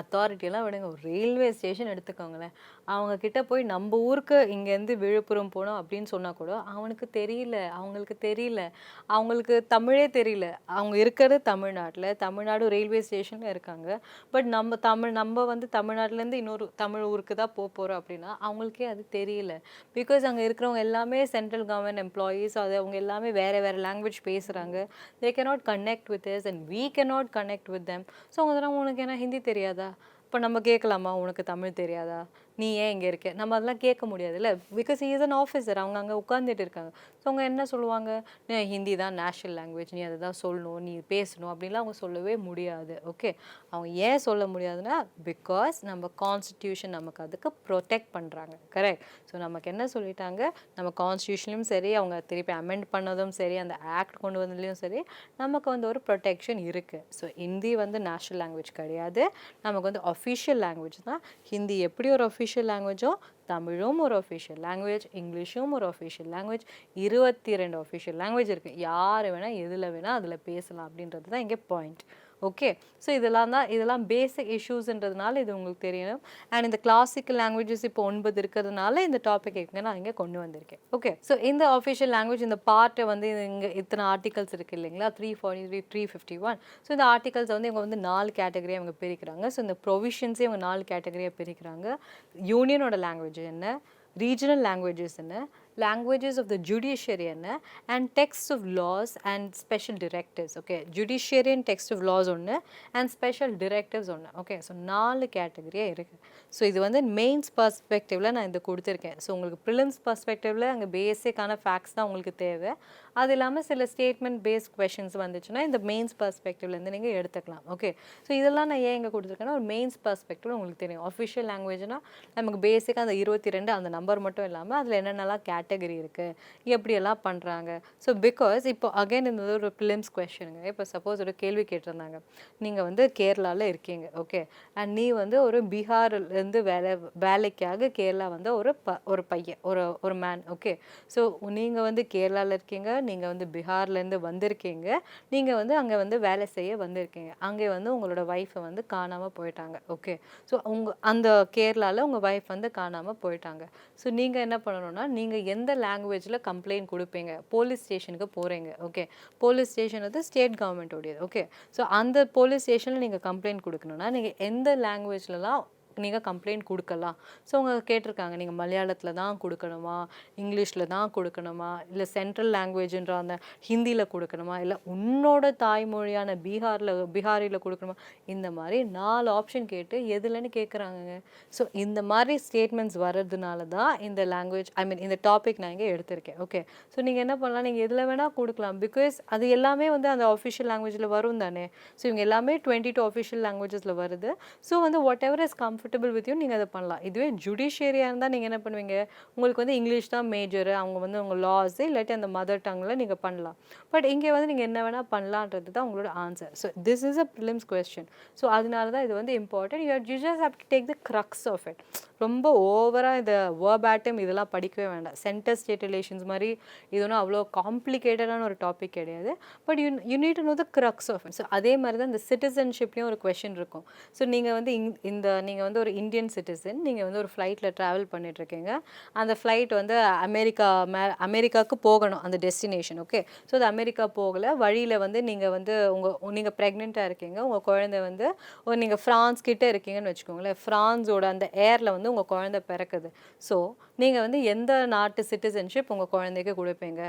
அத்தாரிட்டியெல்லாம் விடுங்க, ஒரு ரயில்வே ஸ்டேஷன் எடுத்துக்கோங்களேன். அவங்க கிட்ட போய் நம்ம ஊருக்கு இங்கேருந்து விழுப்புரம் போனோம் அப்படின்னு சொன்னால் கூட அவங்களுக்கு தெரியல, அவங்களுக்கு தமிழே தெரியல. அவங்க இருக்கிறது தமிழ்நாடு ரயில்வே ஸ்டேஷனில் இருக்காங்க. பட் நம்ம வந்து தமிழ்நாட்டிலேருந்து இன்னொரு தமிழ் ஊருக்கு தான் போகிறோம் அப்படின்னா அவங்களுக்கே அது தெரியல. பிகாஸ் அங்கே இருக்கிறவங்க எல்லாமே சென்ட்ரல் கவர்மெண்ட் எம்ப்ளாயீஸ். அது அவங்க எல்லாமே வேறு லாங்குவேஜ் பேசுகிறாங்க. தே cannot connect with us and we cannot connect with them. So அவங்க சொன்னாங்க, உனக்கு என்ன ஹிந்தி தெரியாதா? இப்போ நம்ம கேட்கலாமா, உனக்கு தமிழ் தெரியாதா, நீ ஏன் இங்கே இருக்க? நம்ம அதெல்லாம் கேட்க முடியாதுல்ல. Because he is an officer. அவங்க அங்கே உட்காந்துட்டு இருக்காங்க. ஸோ அவங்க என்ன சொல்லுவாங்க, ஹிந்தி தான் நேஷ்னல் லாங்குவேஜ், நீ அதை தான் சொல்லணும், நீ பேசணும் அப்படின்லாம் அவங்க சொல்லவே முடியாது. ஓகே. அவங்க ஏன் சொல்ல முடியாதுன்னா பிகாஸ் நம்ம கான்ஸ்டிடியூஷன் நமக்கு அதுக்கு ப்ரொடெக்ட் பண்ணுறாங்க. கரெக்ட். ஸோ நமக்கு என்ன சொல்லிட்டாங்க, நம்ம கான்ஸ்டியூஷன்லையும் சரி, அவங்க திருப்பி அமெண்ட் பண்ணதும் சரி, அந்த ஆக்ட் கொண்டு வந்ததுலேயும் சரி, நமக்கு வந்து ஒரு ப்ரொடெக்ஷன் இருக்குது. ஸோ ஹிந்தி வந்து நேஷ்னல் லாங்குவேஜ் கிடையாது, நமக்கு வந்து அஃபிஷியல் லாங்குவேஜ் தான். ஹிந்தி எப்படி ஒரு அஃபிஷியல் லாங்குவேஜோ தமிழும் ஒரு அஃபிஷியல் லாங்குவேஜ், இங்கிலீஷும் ஒரு அஃபிஷியல் லாங்குவேஜ். 22 அஃபிஷியல் லாங்குவேஜ் இருக்குது. யார் வேணால் எதில் வேணால் அதில் பேசலாம் அப்படின்றது தான் இங்கே பாயிண்ட். ஓகே. ஸோ இதெல்லாம் பேசிக் இஷ்யூஸ்ன்றதுனால இது உங்களுக்கு தெரியணும். அண்ட் இந்த கிளாசிக்கல் லாங்குவேஜஸ் இப்போ 9 இருக்கிறதுனால இந்த டாபிக் நான் இங்கே கொண்டு வந்திருக்கேன். ஓகே. ஸோ இந்த அஃபிஷியல் லாங்குவேஜ் இந்த பார்ட்டை வந்து இங்கே இத்தனை ஆர்டிகல்ஸ் இருக்குது இல்லைங்களா, 343 351. ஸோ இந்த ஆர்டிகல்ஸை வந்து இவங்க வந்து 4 கேட்டகரியாக இவங்க பிரிக்கிறாங்க. ஸோ இந்த ப்ரொவிஷன்ஸே இவங்க 4 கேட்டகரியாக பிரிக்கிறாங்க. யூனியனோட லாங்குவேஜ் என்ன, ரீஜனல் லாங்குவேஜஸ் என்ன, languages of the judiciary என்ன, and texts of laws and special directives. Okay. judiciary and text of laws ஒன்று and special directives ஒன்று. ஓகே. ஸோ 4 கேட்டகரியாக இருக்குது. ஸோ இது வந்து மெயின்ஸ் பர்ஸ்பெக்டிவில் நான் இது கொடுத்துருக்கேன். ஸோ உங்களுக்கு ப்ரிலிம்ஸ் பர்ஸ்பெக்டிவில் அங்கே பேசிக்கான ஃபேக்ட்ஸ் தான் உங்களுக்கு தேவை. அது இல்லாமல் சில ஸ்டேட்மெண்ட் பேஸ்ட் கொஷின்ஸ் வந்துச்சுன்னா இந்த மெயின்ஸ் பர்ஸ்பெக்டிவ்லேருந்து நீங்கள் எடுத்துக்கலாம். ஓகே. ஸோ இதெல்லாம் நான் ஏன் இங்கே கொடுத்துருக்கேன்னா ஒரு மெயின்ஸ் பர்ஸ்பெக்டிவ் உங்களுக்கு தெரியும். அஃபிஷியல் லாங்குவேஜ்னால் நமக்கு பேசிக்காக அந்த 22 அந்த நம்பர் மட்டும் இல்லாமல் அதில் என்னென்னலாம் கேட்டகரி இருக்குது, எப்படியெல்லாம் பண்ணுறாங்க. ஸோ பிகாஸ் இப்போ அகைன் இந்த ஒரு ப்ரிலிம்ஸ் கொஷனுங்க. இப்போ சப்போஸ் ஒரு கேள்வி கேட்டிருந்தாங்க, நீங்கள் வந்து கேரளாவில் இருக்கீங்க. ஓகே. அண்ட் நீ வந்து ஒரு பீகார்லேருந்து வேலைக்காக கேரளா வந்து ஒரு பையன் ஒரு மேன். ஓகே. ஸோ நீங்கள் வந்து கேரளாவில் இருக்கீங்க, நீங்கள் வந்து பீகார்லேருந்து வந்திருக்கீங்க, நீங்கள் வந்து அங்கே வந்து வேலை செய்ய வந்திருக்கீங்க. அங்கே வந்து உங்களோட ஒய்ஃபை வந்து காணாமல் போயிட்டாங்க. ஓகே. ஸோ அந்த கேரளாவில் உங்கள் ஒய்ஃப் வந்து காணாமல் போயிட்டாங்க. ஸோ நீங்கள் என்ன பண்ணணும்னா, நீங்கள் எந்த லாங்குவேஜில் கம்ப்ளைண்ட் கொடுப்பீங்க, போலீஸ் ஸ்டேஷனுக்கு போகிறீங்க. ஓகே. போலீஸ் ஸ்டேஷன் வந்து ஸ்டேட் கவர்மெண்ட்டோடையது. ஓகே. ஸோ அந்த போலீஸ் ஸ்டேஷனில் நீங்கள் கம்ப்ளைண்ட் கொடுக்கணுன்னா நீங்கள் எந்த லாங்குவேஜ்லலாம் நீங்கள் கம்ப்ளைண்ட் கொடுக்கலாம். ஸோ அவங்க கேட்டிருக்காங்க, நீங்கள் மலையாளத்தில் தான் கொடுக்கணுமா, இங்கிலீஷில் தான் கொடுக்கணுமா, இல்லை சென்ட்ரல் லாங்குவேஜ்ன்ற அந்த ஹிந்தியில் கொடுக்கணுமா, இல்லை உன்னோட தாய்மொழியான பீகாரியில் கொடுக்கணுமா, இந்த மாதிரி 4 ஆப்ஷன் கேட்டு எதுலன்னு கேட்குறாங்கங்க. ஸோ இந்த மாதிரி ஸ்டேட்மெண்ட்ஸ் வர்றதுனால தான் இந்த லாங்குவேஜ் இந்த டாபிக் நான் இங்கே எடுத்திருக்கேன். ஓகே. ஸோ நீங்கள் என்ன பண்ணலாம், நீங்கள் எதில் வேணால் கொடுக்கலாம். பிகாஸ் அது எல்லாமே வந்து அந்த அஃபிஷியல் லாங்குவேஜில் வரும் தானே. ஸோ இவங்க எல்லாமே 22 அஃபிஷியல் லாங்குவேஜஸில் வருது. ஸோ வந்து what ever is comfortable with you நீங்கள் அதை பண்ணலாம். இதுவே ஜுடிஷியரியாக இருந்தால் நீங்கள் என்ன பண்ணுவீங்க, உங்களுக்கு வந்து இங்கிலீஷ் தான் மேஜரு, அவங்க வந்து உங்கள் லாஸ் இல்லாட்டி அந்த மதர் டங்கில் நீங்கள் பண்ணலாம். பட் இங்கே வந்து நீங்கள் என்ன வேணால் பண்ணலான்றது தான் உங்களோட answer. So this is a prelims question. So அதனால தான் இது வந்து important. You just have to take the crux of it. ரொம்ப ஓவராக இதை வேர்பேட்டம் இதெல்லாம் படிக்கவே வேண்டாம். சென்டர் ஸ்டேட் ரிலேஷன்ஸ் மாதிரி இது ஒன்றும் அவ்வளோ காம்ப்ளிகேட்டடான ஒரு டாபிக் கிடையாது. But you need to know the crux of it. So அதே மாதிரி தான் இந்த சிட்டிசன்ஷிப்லேயும் ஒரு கொஷின் இருக்கும். ஸோ நீங்கள் வந்து நீங்கள் வந்து ஒரு இந்தியன் சிட்டிசன், நீங்கள் வந்து ஒரு ஃப்ளைட்டில் ட்ராவல் பண்ணிட்டுருக்கீங்க. அந்த ஃப்ளைட் வந்து அமெரிக்காவுக்கு போகணும் அந்த டெஸ்டினேஷன். ஓகே, ஸோ அது அமெரிக்கா போகலை, வழியில் வந்து நீங்கள் ப்ரெக்னெண்ட்டாக இருக்கீங்க, உங்கள் குழந்தை வந்து நீங்கள் ஃப்ரான்ஸ் கிட்டே இருக்கீங்கன்னு வச்சுக்கோங்களேன். ஃப்ரான்ஸோட அந்த ஏரில் வந்து உங்கள் குழந்தை பிறக்குது. ஸோ நீங்கள் வந்து எந்த நாட்டு சிட்டிசன்ஷிப் உங்கள் குழந்தைக்கு கொடுப்பீங்க?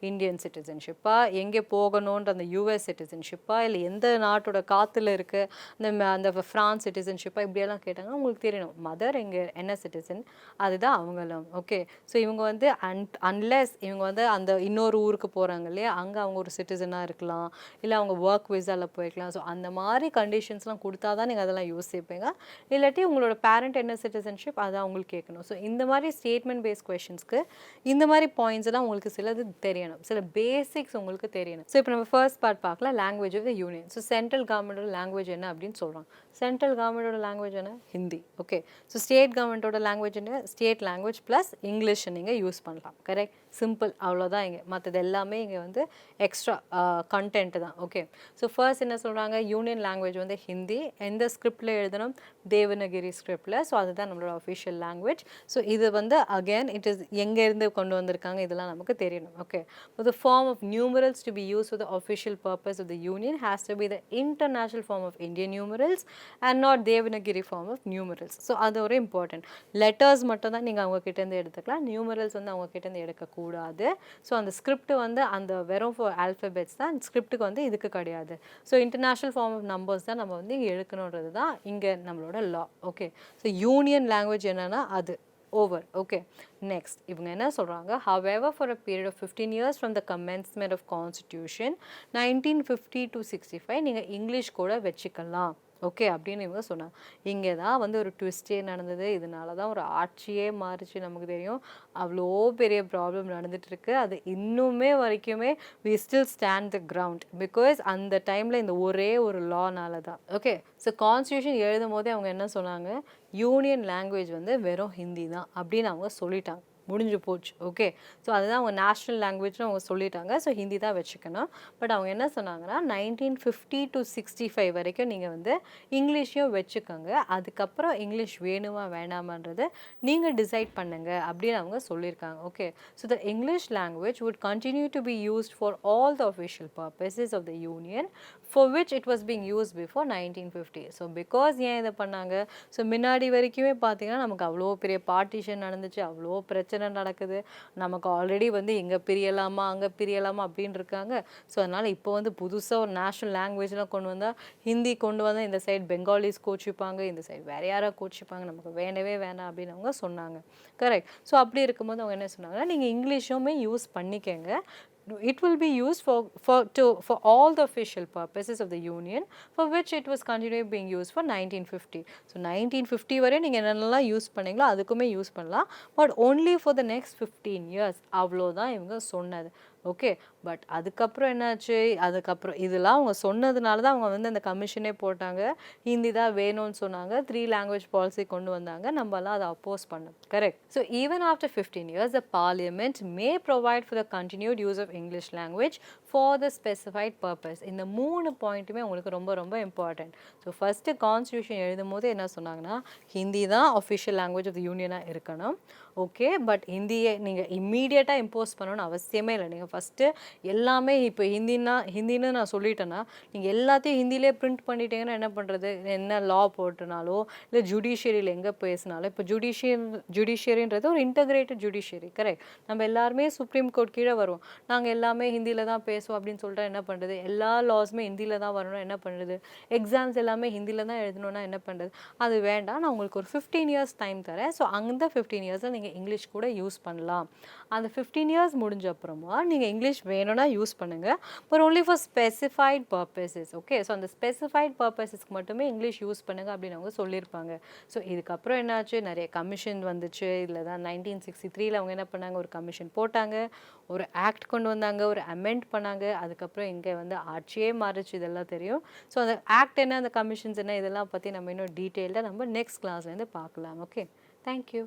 இந்தியன் சிட்டிசன்ஷிப்பா, எங்கே போகணுன்ற அந்த யூஎஸ் சிட்டிசன்ஷிப்பா, இல்லை எந்த நாட்டோட காற்றுல இருக்குது அந்த ஃப்ரான்ஸ் சிட்டிசன்ஷிப்பா, இப்படியெல்லாம் கேட்டாங்கன்னா உங்களுக்கு தெரியணும் மதர் என்ன சிட்டிசன், அதுதான் அவங்களும். ஓகே, ஸோ இவங்க வந்து அன்லெஸ் இவங்க வந்து அந்த இன்னொரு ஊருக்கு போகிறாங்க இல்லையா, அங்கே அவங்க ஒரு சிட்டிசனாக இருக்கலாம், இல்லை அவங்க ஒர்க் விசாவில் போய்க்கலாம். ஸோ அந்த மாதிரி கண்டிஷன்ஸ்லாம் கொடுத்தா தான் நீங்கள் அதெல்லாம் யோசிப்பீங்க. இல்லாட்டி உங்களோட பேரண்ட் என்ன சிட்டிசன்ஷிப் அதை அவங்களுக்கு கேட்கணும். ஸோ இந்த மாதிரி ஸ்டேட்மெண்ட் பேஸ்ட் கொஷின்ஸ்க்கு இந்த மாதிரி பாயிண்ட்ஸ் எல்லாம் உங்களுக்கு சிலது தெரியணும், சில பேசிக்ஸ் உங்களுக்கு தெரியணும். ஸோ இப்போ நம்ம ஃபர்ஸ்ட் பார்ட் பார்க்கலாம், language of the union. So central கவர்மெண்டோட லாங்குவேஜ் என்ன அப்படின்னு சொல்கிறாங்க. சென்ட்ரல் கவர்மெண்டோட லாங்குவேஜ் என்ன? ஹிந்தி. ஓகே, ஸோ ஸ்டேட் கவர்மெண்ட்டோட லாங்குவேஜ் என்ன? ஸ்டேட் லாங்குவேஜ் ப்ளஸ் இங்கிலீஷ் நீங்கள் யூஸ் பண்ணலாம். கரெக்ட், சிம்பிள், அவ்வளோதான். இங்கே மற்றது எல்லாமே இங்கே வந்து எக்ஸ்ட்ரா கண்டென்ட் தான். ஓகே, ஸோ ஃபர்ஸ்ட் என்ன சொல்கிறாங்க, யூனியன் லாங்குவேஜ் வந்து ஹிந்தி. எந்த ஸ்கிரிப்டில் எழுதணும்? தேவனகிரி ஸ்கிரிப்டில். ஸோ அதுதான் நம்மளோட அஃபிஷியல் லாங்குவேஜ். ஸோ இது வந்து அகேன் இட் இஸ் எங்கேருந்து கொண்டு வந்திருக்காங்க இதெல்லாம் நமக்கு தெரியணும். Okay, the form of numerals to be used for the official purpose of the union has to be the international form of Indian numerals and not Devanagari form of numerals. So அது ஒரு important. Letters மட்டும் தான் நீங்கள் அவங்க கிட்டேருந்து எடுத்துக்கலாம், numerals வந்து அவங்க கிட்டேருந்து எடுக்கக்கூடாது. ஸோ அந்த ஸ்கிரிப்ட் வந்து அந்த வெறும் ஃபார் ஆல்ஃபபெட்ஸ் தான், ஸ்கிரிப்டுக்கு வந்து இதுக்கு கிடையாது. So international form of numbers தான் நம்ம வந்து இங்கே எடுக்கணுன்றது தான் இங்கே நம்மளோட law. Okay, so union language என்னன்னா அது ஓவர். ஓகே, நெக்ஸ்ட் இவங்க என்ன சொல்கிறாங்க, however for a period of 15 years from the commencement of constitution 1950 to 65 நீங்கள் இங்கிலீஷ் கூட வச்சுக்கலாம். ஓகே அப்படின்னு இவங்க சொன்னாங்க. இங்கே தான் வந்து ஒரு ட்விஸ்டே நடந்தது. இதனால தான் ஒரு ஆட்சியே மாறிச்சு. நமக்கு தெரியும் அவ்வளோ பெரிய ப்ராப்ளம் நடந்துகிட்ருக்கு. அது இன்னுமே வரைக்குமே we still stand the ground because அந்த டைமில் இந்த ஒரே ஒரு லானால தான். ஓகே, ஸோ கான்ஸ்டியூஷன் எழுதும் போதே அவங்க என்ன சொன்னாங்க, யூனியன் லாங்குவேஜ் வந்து வெறும் ஹிந்தி தான் அப்படின்னு அவங்க சொல்லிட்டாங்க. முடிஞ்சு போச்சு. ஓகே, ஸோ அதுதான் அவங்க நேஷ்னல் லாங்குவேஜ்னு அவங்க சொல்லிட்டாங்க. ஸோ ஹிந்தி தான் வச்சுக்கணும். பட் அவங்க என்ன சொன்னாங்கன்னா 1950 to 65 வரைக்கும் நீங்கள் வந்து இங்கிலீஷையும் வச்சுக்கோங்க, அதுக்கப்புறம் இங்கிலீஷ் வேணுமா வேணாமான்றது நீங்கள் டிசைட் பண்ணுங்க அப்படின்னு அவங்க சொல்லியிருக்காங்க. Okay, so the English language would continue to be used for all the official purposes of the union for which it was being used before 1950. So because ஏன் இதை பண்ணாங்க, ஸோ முன்னாடி வரைக்குமே பார்த்தீங்கன்னா நமக்கு அவ்வளோ பெரிய பார்ட்டிஷன் நடந்துச்சு, அவ்வளோ பிரச்சனை நடக்குது, நமக்கு ஆல்ரெடி வந்து எங்கே பிரியலாமா அங்கே பிரியலாமா அப்படின்னு இருக்காங்க. ஸோ அதனால் இப்போ வந்து புதுசாக ஒரு நேஷ்னல் லாங்குவேஜ்லாம் கொண்டு வந்தால், ஹிந்தி கொண்டு வந்தால் இந்த சைடு பெங்காலிஸ் கோச்சிப்பாங்க, இந்த சைடு வேறு யாராவது கோச்சிப்பாங்க, நமக்கு வேண்டவே வேணாம் அப்படின்னு அவங்க சொன்னாங்க. கரெக்ட். ஸோ அப்படி இருக்கும்போது அவங்க என்ன சொன்னாங்கன்னா, நீங்கள் இங்கிலீஷுமே யூஸ் பண்ணிக்கங்க, it will be used for all the official purposes of the union for which it was continually being used for 1950. So 1950 வரை நீங்கள் என்னென்னலாம் யூஸ் பண்ணீங்களோ அதுக்குமே யூஸ் பண்ணலாம், but only for the next 15 years. அவ்வளோதான் இவங்க சொன்னது. ஓகே, பட் அதுக்கப்புறம் என்னாச்சு, அதுக்கப்புறம் இதெல்லாம் அவங்க சொன்னதுனால தான் அவங்க வந்து அந்த கமிஷனே போட்டாங்க, ஹிந்தி தான் வேணும்னு சொன்னாங்க, 3 லாங்குவேஜ் பாலிசி கொண்டு வந்தாங்க, நம்மலாம் அதை அப்போஸ் பண்ணோம். Correct. So even after 15 years the parliament may provide for the continued use of English language for the specified purpose. இந்த 3 பாயிண்ட்டுமே உங்களுக்கு ரொம்ப ரொம்ப இம்பார்ட்டன்ட். ஸோ ஃபஸ்ட்டு கான்ஸ்டியூஷன் எழுதும் போது என்ன சொன்னாங்கன்னா, ஹிந்தி தான் அஃபிஷியல் லாங்குவேஜ் ஆஃப் த யூனியனாக இருக்கணும். ஓகே, பட் ஹிந்தியை நீங்கள் இம்மீடியட்டாக இம்போஸ் பண்ணணும்னு அவசியமே இல்லை. நீங்கள் ஃபஸ்ட்டு எல்லாமே இப்போ ஹிந்தின்னு நான் சொல்லிட்டேன்னா நீங்கள் எல்லாத்தையும் ஹிந்திலே பிரிண்ட் பண்ணிட்டீங்கன்னா என்ன பண்ணுறது, என்ன லா போட்டுனாலோ இல்லை ஜுடிஷியரியில் எங்கே பேசினாலும், இப்போ ஜுடிஷியரின்றது ஒரு இன்டகிரேட்டட் ஜுடிஷியரி. கரெக்ட். நம்ம எல்லாருமே சுப்ரீம் கோர்ட் கீழே வருவோம், நாங்கள் எல்லாமே ஹிந்தியில் தான் பேசுவோம் அப்படின்னு சொல்லிட்டு என்ன பண்ணுறது, எல்லா லாஸுமே ஹிந்தியில் தான் வரணும், என்ன பண்ணுறது, எக்ஸாம்ஸ் எல்லாமே ஹிந்தியில் தான் எழுதணும்னா என்ன பண்ணுறது. அது வேண்டாம், நான் உங்களுக்கு ஒரு 15 years டைம் தரேன். ஸோ அந்த 15 years நீங்கள் இங்கிலீஷ் கூட யூஸ் பண்ணலாம். அந்த 15 years முடிஞ்ச அப்புறமா நீங்கள் இங்கிலீஷ் வேணும்னா யூஸ் பண்ணுங்கள், but only for specified purposes. Okay, so அந்த ஸ்பெசிஃபைட் பர்பஸஸ்க்கு மட்டுமே இங்கிலீஷ் யூஸ் பண்ணுங்கள் அப்படின்னு அவங்க சொல்லியிருப்பாங்க. ஸோ இதுக்கப்புறம் என்னாச்சு, நிறைய கமிஷன் வந்துச்சு. இதில் தான் 1963 அவங்க என்ன பண்ணாங்க, ஒரு கமிஷன் போட்டாங்க, ஒரு ஆக்ட் கொண்டு வந்தாங்க, ஒரு அமெண்ட் பண்ணாங்க. அதுக்கப்புறம் இங்கே வந்து ஆட்சியே மாறிச்சு, இதெல்லாம் தெரியும். ஸோ அந்த ஆக்ட் என்ன, அந்த கமிஷன்ஸ் என்ன, இதெல்லாம் பற்றி நம்ம இன்னும் டீட்டெயில்டாக நம்ம நெக்ஸ்ட் கிளாஸ்லேருந்து பார்க்கலாம். Okay, thank you.